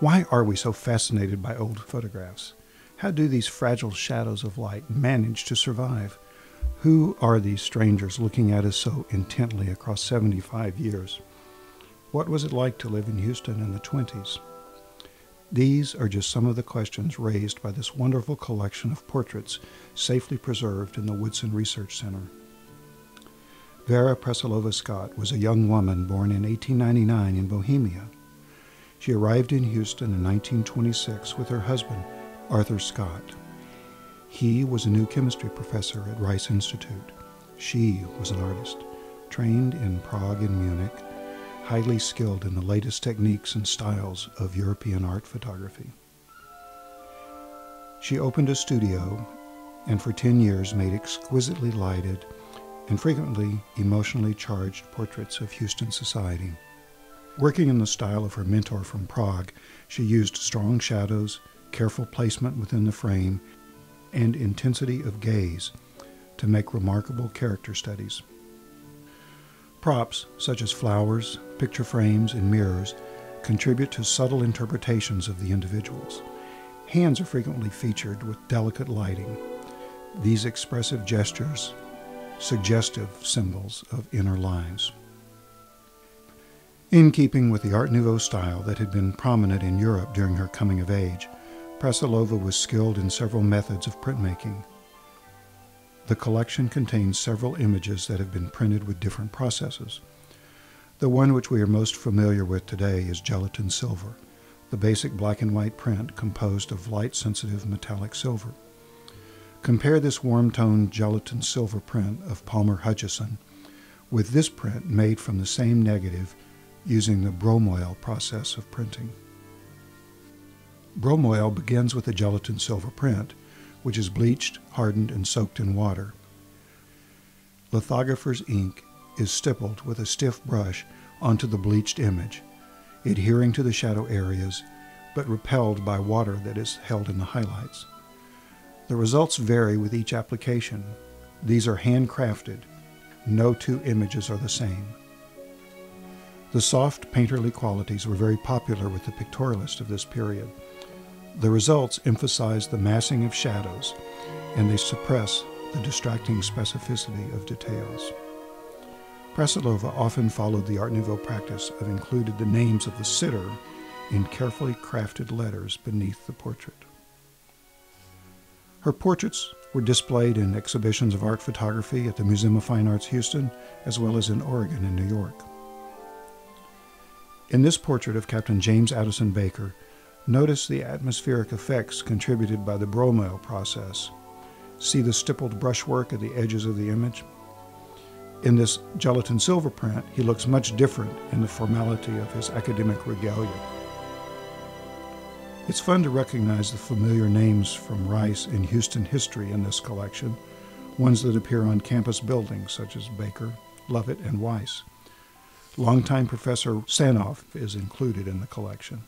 Why are we so fascinated by old photographs? How do these fragile shadows of light manage to survive? Who are these strangers looking at us so intently across 75 years? What was it like to live in Houston in the 20s? These are just some of the questions raised by this wonderful collection of portraits safely preserved in the Woodson Research Center. Vera Prasilova Scott was a young woman born in 1899 in Bohemia. She arrived in Houston in 1926 with her husband, Arthur Scott. He was a new chemistry professor at Rice Institute. She was an artist, trained in Prague and Munich, highly skilled in the latest techniques and styles of European art photography. She opened a studio and for 10 years made exquisitely lighted and frequently emotionally charged portraits of Houston society. Working in the style of her mentor from Prague, she used strong shadows, careful placement within the frame, and intensity of gaze to make remarkable character studies. Props, such as flowers, picture frames, and mirrors, contribute to subtle interpretations of the individuals. Hands are frequently featured with delicate lighting. These expressive gestures, suggestive symbols of inner lives. In keeping with the Art Nouveau style that had been prominent in Europe during her coming of age, Prasilova was skilled in several methods of printmaking. The collection contains several images that have been printed with different processes. The one which we are most familiar with today is gelatin silver, the basic black and white print composed of light-sensitive metallic silver. Compare this warm-toned gelatin silver print of Palmer Hutchison with this print made from the same negative using the bromoil process of printing. Bromoil begins with a gelatin silver print, which is bleached, hardened, and soaked in water. Lithographer's ink is stippled with a stiff brush onto the bleached image, adhering to the shadow areas, but repelled by water that is held in the highlights. The results vary with each application. These are handcrafted. No two images are the same. The soft, painterly qualities were very popular with the pictorialists of this period. The results emphasize the massing of shadows, and they suppress the distracting specificity of details. Prasilova often followed the Art Nouveau practice of including the names of the sitter in carefully crafted letters beneath the portrait. Her portraits were displayed in exhibitions of art photography at the Museum of Fine Arts Houston, as well as in Oregon and New York. In this portrait of Captain James Addison Baker, notice the atmospheric effects contributed by the bromoil process. See the stippled brushwork at the edges of the image? In this gelatin silver print, he looks much different in the formality of his academic regalia. It's fun to recognize the familiar names from Rice and Houston history in this collection, ones that appear on campus buildings such as Baker, Lovett, and Weiss. Longtime Professor Sanoff is included in the collection.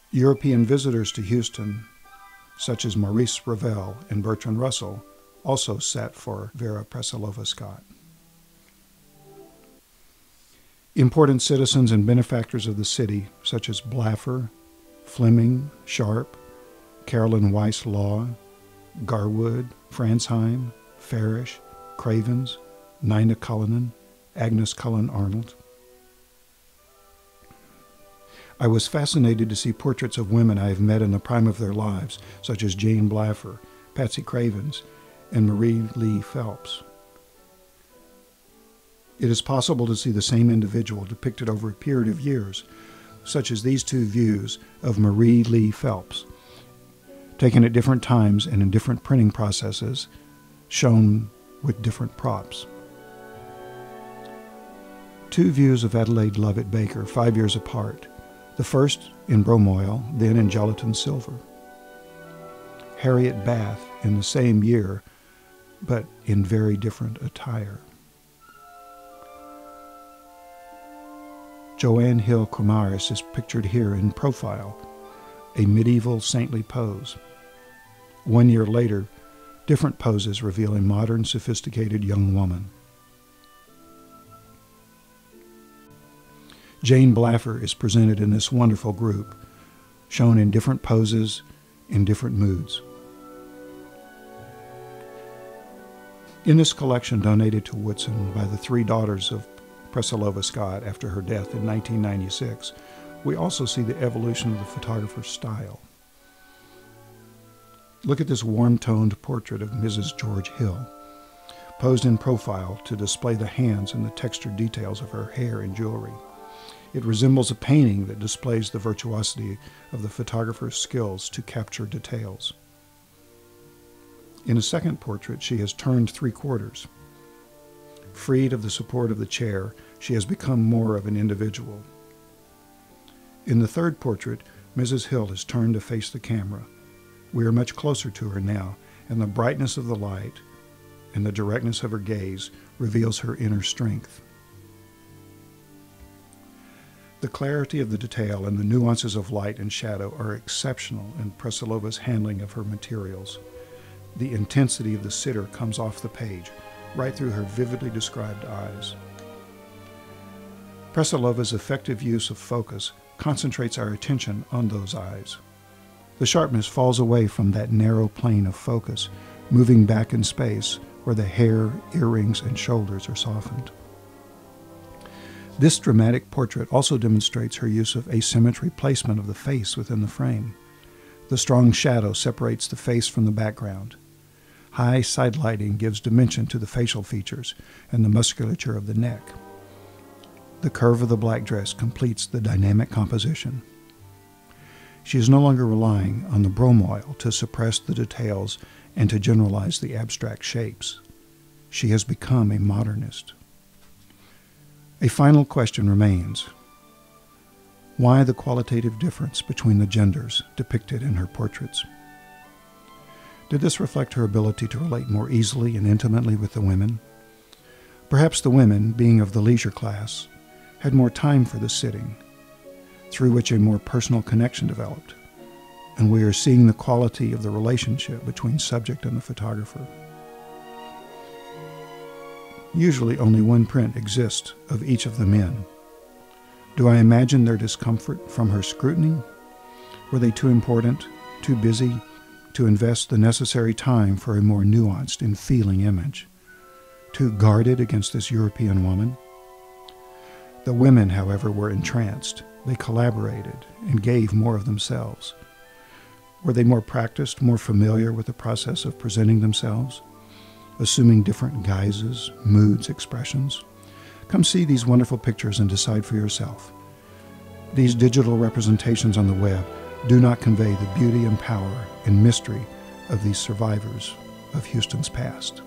European visitors to Houston, such as Maurice Ravel and Bertrand Russell, also sat for Vera Prasilova Scott. Important citizens and benefactors of the city, such as Blaffer, Fleming, Sharp, Carolyn Weiss Law, Garwood, Fransheim, Farish, Cravens, Nina Cullen, Agnes Cullen Arnold. I was fascinated to see portraits of women I have met in the prime of their lives, such as Jane Blaffer, Patsy Cravens, and Marie Lee Phelps. It is possible to see the same individual depicted over a period of years, such as these two views of Marie Lee Phelps, taken at different times and in different printing processes, shown with different props. Two views of Adelaide Lovett Baker, 5 years apart, the first in bromoil, then in gelatin silver. Harriet Bath in the same year, but in very different attire. Joanne Hill Cromaris is pictured here in profile, a medieval saintly pose. 1 year later, different poses reveal a modern, sophisticated young woman. Jane Blaffer is presented in this wonderful group, shown in different poses, in different moods. In this collection donated to Woodson by the three daughters of Prasilova Scott after her death in 1996, we also see the evolution of the photographer's style. Look at this warm-toned portrait of Mrs. George Hill, posed in profile to display the hands and the textured details of her hair and jewelry. It resembles a painting that displays the virtuosity of the photographer's skills to capture details. In a second portrait, she has turned 3/4. Freed of the support of the chair, she has become more of an individual. In the third portrait, Mrs. Hill has turned to face the camera. We are much closer to her now, and the brightness of the light and the directness of her gaze reveals her inner strength. The clarity of the detail and the nuances of light and shadow are exceptional in Prasilova's handling of her materials. The intensity of the sitter comes off the page, right through her vividly described eyes. Prasilova's effective use of focus concentrates our attention on those eyes. The sharpness falls away from that narrow plane of focus, moving back in space where the hair, earrings, and shoulders are softened. This dramatic portrait also demonstrates her use of asymmetry placement of the face within the frame. The strong shadow separates the face from the background. High side lighting gives dimension to the facial features and the musculature of the neck. The curve of the black dress completes the dynamic composition. She is no longer relying on the bromoil to suppress the details and to generalize the abstract shapes. She has become a modernist. A final question remains. Why the qualitative difference between the genders depicted in her portraits? Did this reflect her ability to relate more easily and intimately with the women? Perhaps the women, being of the leisure class, had more time for the sitting, through which a more personal connection developed, and we are seeing the quality of the relationship between subject and the photographer. Usually only one print exists of each of the men. Do I imagine their discomfort from her scrutiny? Were they too important, too busy, to invest the necessary time for a more nuanced and feeling image? Too guarded against this European woman? The women, however, were entranced. They collaborated and gave more of themselves. Were they more practiced, more familiar with the process of presenting themselves, assuming different guises, moods, expressions? Come see these wonderful pictures and decide for yourself. These digital representations on the web do not convey the beauty and power and mystery of these survivors of Houston's past.